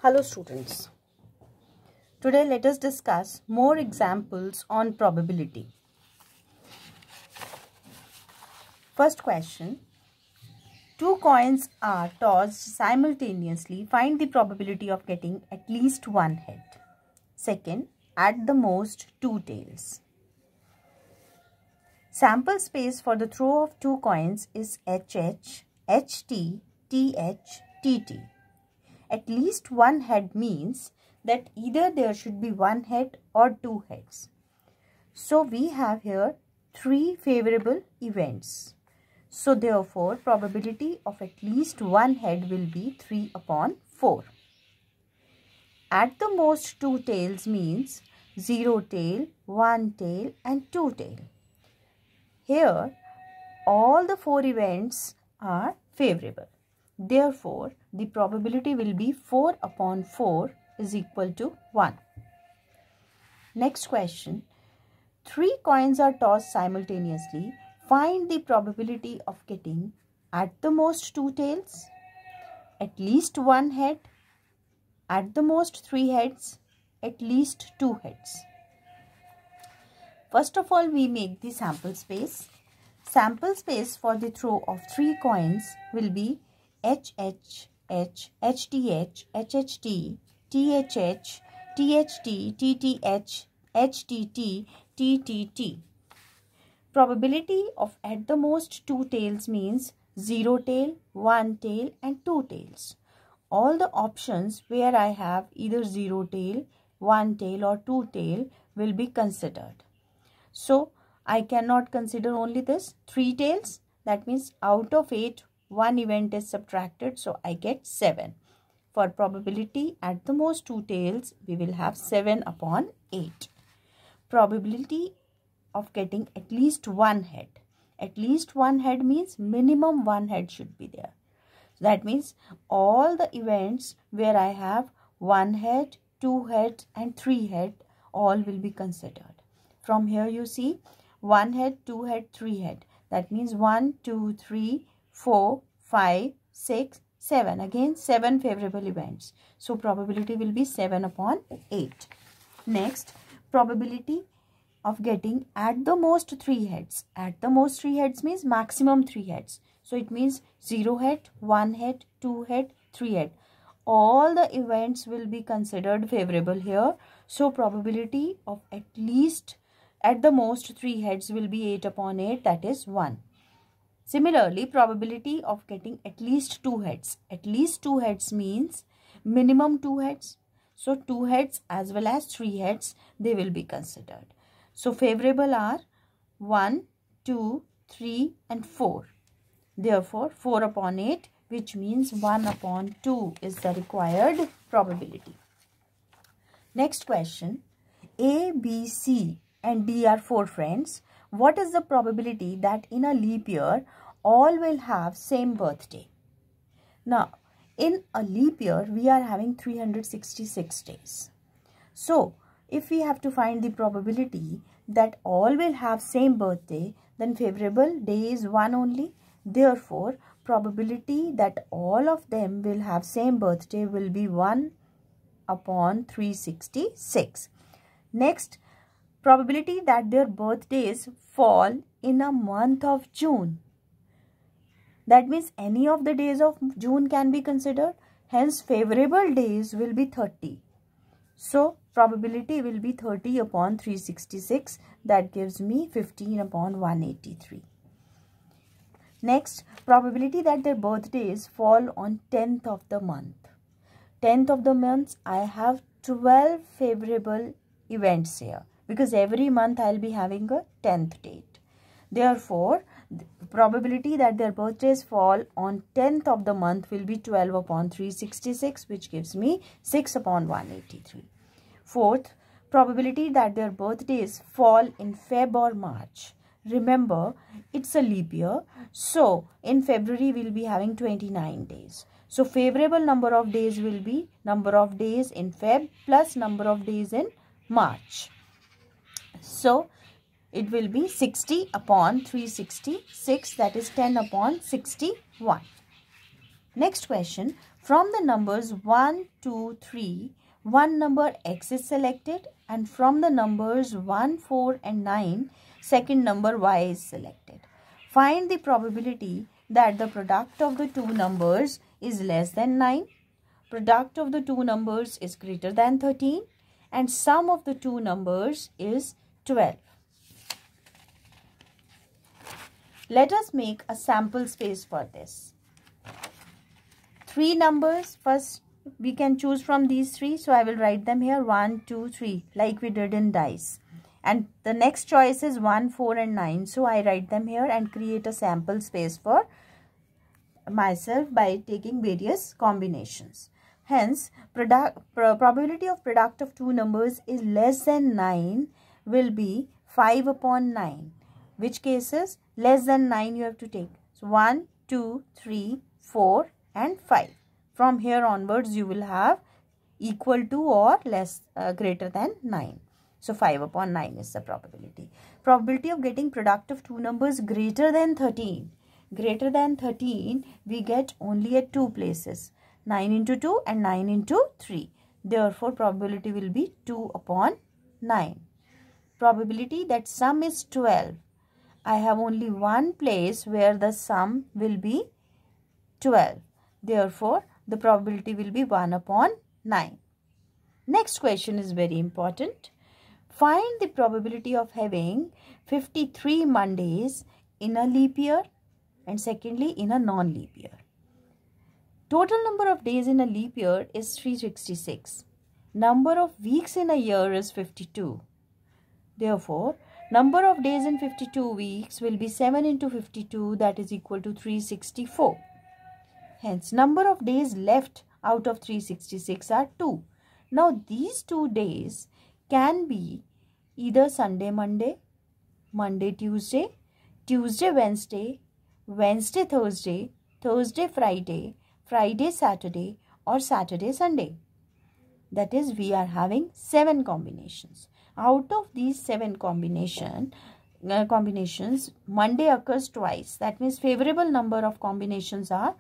Hello students. Today let us discuss more examples on probability. First question. Two coins are tossed simultaneously. Find the probability of getting at least one head. Second, at the most two tails. Sample space for the throw of two coins is HH, HT, TH, TT. At least one head means that either there should be one head or two heads. So we have here three favorable events. So therefore probability of at least one head will be 3/4. At the most two tails means 0 tail, 1 tail and 2 tail. Here all the four events are favorable. Therefore, the probability will be 4/4 is equal to 1. Next question. 3 coins are tossed simultaneously. Find the probability of getting at the most 2 tails, at least 1 head, at the most 3 heads, at least 2 heads. First of all, we make the sample space. Sample space for the throw of 3 coins will be HH, HTH, HHT, THH, THT, TTH, HTT, TTT. Probability of at the most 2 tails means 0 tail, 1 tail and 2 tails. All the options where I have either 0 tail, 1 tail or 2 tail will be considered. So I cannot consider only this 3 tails. That means out of 8, 1 event is subtracted. So I get 7. For probability at the most 2 tails, we will have 7/8. Probability of getting at least one head. At least one head means minimum one head should be there. That means all the events where I have 1 head, 2 heads and 3 head all will be considered. From here you see 1 head, 2 head, 3 head. That means 1, 2, 3, 4, 5, 6, 7. Again 7 favorable events. So probability will be 7/8. Next, probability of getting at the most 3 heads. At the most 3 heads means maximum 3 heads. So it means 0 head, 1 head, 2 head, 3 head. All the events will be considered favorable here. So probability of at least at the most 3 heads will be 8/8, that is 1. Similarly, probability of getting at least 2 heads. At least 2 heads means minimum 2 heads. So 2 heads as well as 3 heads, they will be considered. So favorable are 1, 2, 3 and 4. Therefore 4/8, which means 1/2 is the required probability. Next question. A, B, C and D are 4 friends. What is the probability that in a leap year all will have same birthday? Now, in a leap year we are having 366 days. So, if we have to find the probability that all will have same birthday, then favorable day is 1 only. Therefore, probability that all of them will have same birthday will be 1/366. Next, probability that their birthdays fall in a month of June. That means any of the days of June can be considered. Hence, favorable days will be 30. So, probability will be 30/366. That gives me 15/183. Next, probability that their birthdays fall on 10th of the month. 10th of the month, I have 12 favorable events here. Because every month I will be having a 10th date. Therefore, the probability that their birthdays fall on 10th of the month will be 12/366, which gives me 6/183. Fourth, probability that their birthdays fall in Feb or March. Remember, it's a leap year. So, in February we will be having 29 days. So, favorable number of days will be number of days in Feb plus number of days in March. So, it will be 60/366, that is 10/61. Next question. From the numbers 1, 2, 3, one number X is selected, and from the numbers 1, 4 and 9, second number Y is selected. Find the probability that the product of the two numbers is less than 9, product of the two numbers is greater than 13, and sum of the two numbers is 12. Let us make a sample space for this. Three numbers, first we can choose from these three, so I will write them here 1, 2, 3 like we did in dice. And the next choice is 1, 4 and 9, so I write them here and create a sample space for myself by taking various combinations. Hence, probability of product of two numbers is less than 9 will be 5 upon 9. Which cases? Less than 9 you have to take. So 1, 2, 3, 4 and 5. From here onwards you will have equal to or less greater than 9. So 5 upon 9 is the probability. Probability of getting product of two numbers greater than 13. Greater than 13 we get only at two places. 9 into 2 and 9 into 3. Therefore, probability will be 2 upon 9. Probability that sum is 12. I have only one place where the sum will be 12. Therefore, the probability will be 1 upon 9. Next question is very important. Find the probability of having 53 Mondays in a leap year and secondly in a non-leap year. Total number of days in a leap year is 366. Number of weeks in a year is 52. Therefore, number of days in 52 weeks will be 7 into 52, that is equal to 364. Hence, number of days left out of 366 are 2. Now, these 2 days can be either Sunday, Monday, Monday, Tuesday, Tuesday, Wednesday, Wednesday, Thursday, Thursday, Friday, Friday, Saturday or Saturday, Sunday. That is, we are having 7 combinations. Out of these 7 combinations, Monday occurs twice. That means favorable number of combinations are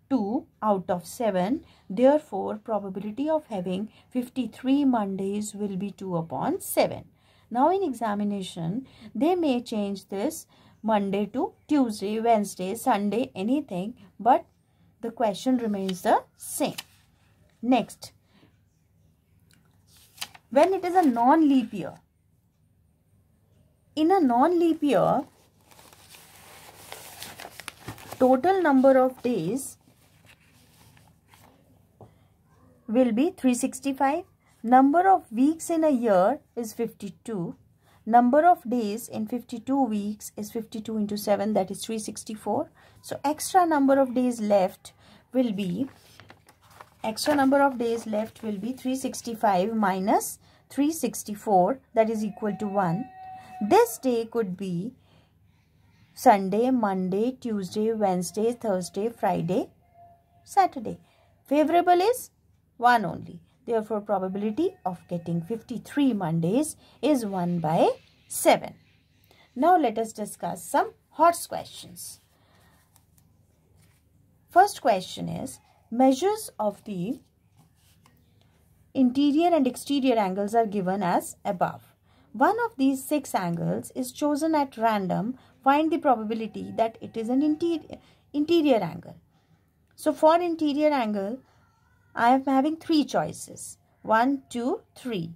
2 out of 7. Therefore, probability of having 53 Mondays will be 2 upon 7. Now, in examination, they may change this Monday to Tuesday, Wednesday, Sunday, anything, but the question remains the same. Next, when it is a non-leap year, in a non-leap year, total number of days will be 365. Number of weeks in a year is 52. Number of days in 52 weeks is 52 into 7, that is 364. So, extra number of days left will be 365 minus 364, that is equal to 1. This day could be Sunday, Monday, Tuesday, Wednesday, Thursday, Friday, Saturday. Favorable is 1 only. Therefore, probability of getting 53 Mondays is 1 by 7. Now, let us discuss some HOTS questions. First question is, measures of the interior and exterior angles are given as above. One of these 6 angles is chosen at random. Find the probability that it is an interior angle. So, for interior angle, I am having 3 choices. 1, 2, 3.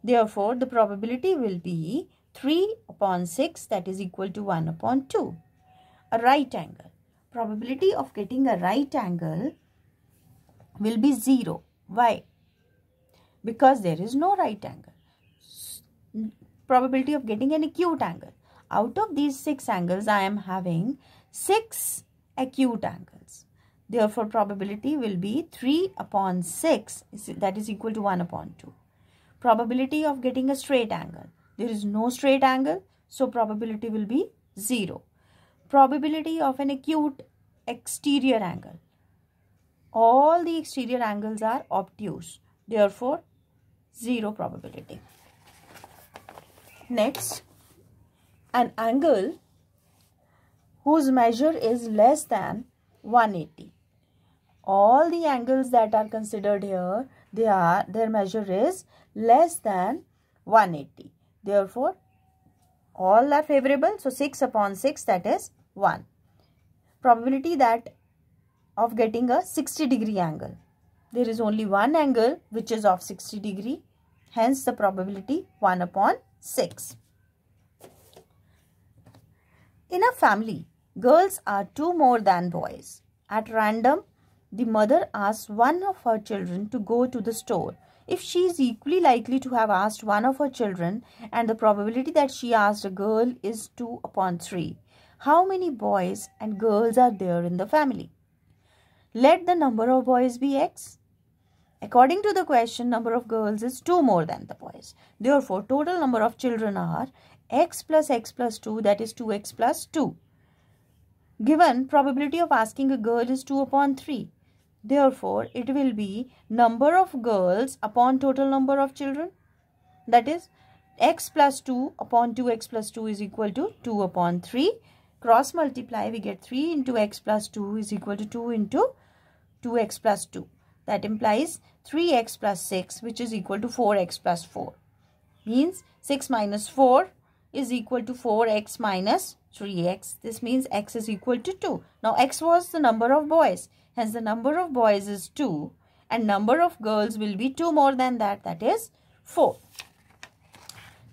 Therefore, the probability will be 3 upon 6, that is equal to 1 upon 2. A right angle. Probability of getting a right angle will be 0. Why? Because there is no right angle. Probability of getting an acute angle. Out of these 6 angles, I am having 6 acute angles. Therefore, probability will be 3 upon 6, that is equal to 1 upon 2. Probability of getting a straight angle. There is no straight angle, so probability will be 0. Probability of an acute exterior angle. All the exterior angles are obtuse. Therefore, 0 probability. Next, an angle whose measure is less than 180. all the angles that are considered here, their measure is less than 180. Therefore, all are favorable. So 6 upon 6, that is 1. Probability that of getting a 60-degree angle. There is only one angle which is of 60 degree. Hence the probability 1 upon 6. In a family, girls are 2 more than boys. At random, the mother asks one of her children to go to the store. If she is equally likely to have asked one of her children, and the probability that she asked a girl is 2 upon 3, how many boys and girls are there in the family? Let the number of boys be x. According to the question, number of girls is 2 more than the boys. Therefore, total number of children are x plus 2, that is 2x plus 2. Given probability of asking a girl is 2 upon 3. Therefore, it will be number of girls upon total number of children. That is x plus 2 upon 2x plus 2 is equal to 2 upon 3. Cross multiply, we get 3 into x plus 2 is equal to 2 into 2x plus 2. That implies 3x plus 6, which is equal to 4x plus 4. Means 6 minus 4 is equal to 4x minus 3x. This means x is equal to 2. Now x was the number of boys. Hence the number of boys is 2 and number of girls will be 2 more than that, that is 4.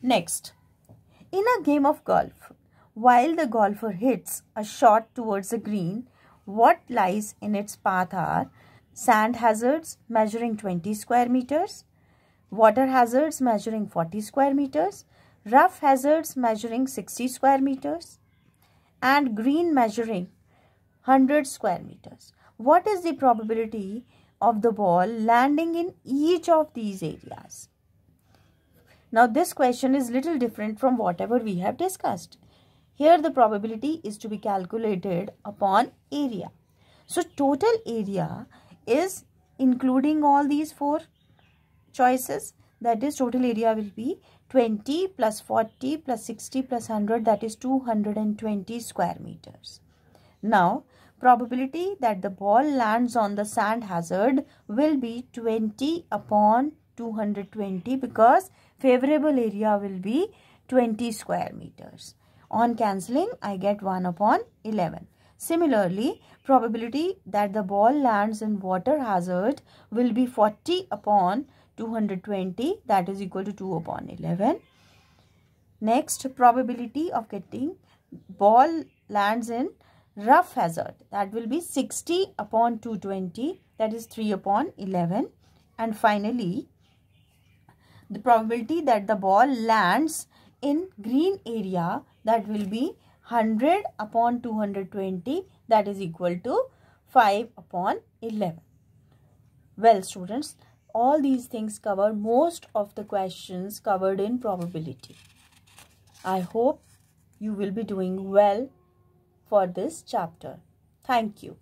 Next, in a game of golf, while the golfer hits a shot towards the green, what lies in its path are sand hazards measuring 20 square meters, water hazards measuring 40 square meters, rough hazards measuring 60 square meters, and green measuring 100 square meters. What is the probability of the ball landing in each of these areas? Now this question is little different from whatever we have discussed. Here the probability is to be calculated upon area. So total area is including all these 4 choices. That is, total area will be 20 plus 40 plus 60 plus 100, that is 220 square meters. Now, probability that the ball lands on the sand hazard will be 20 upon 220 because favorable area will be 20 square meters. On cancelling, I get 1 upon 11. Similarly, probability that the ball lands in water hazard will be 40 upon 220, that is equal to 2 upon 11. Next, probability of getting ball lands in rough hazard, that will be 60 upon 220, that is 3 upon 11. And finally, the probability that the ball lands in green area, that will be 100 upon 220, that is equal to 5 upon 11. Well students, all these things cover most of the questions covered in probability. I hope you will be doing well for this chapter. Thank you.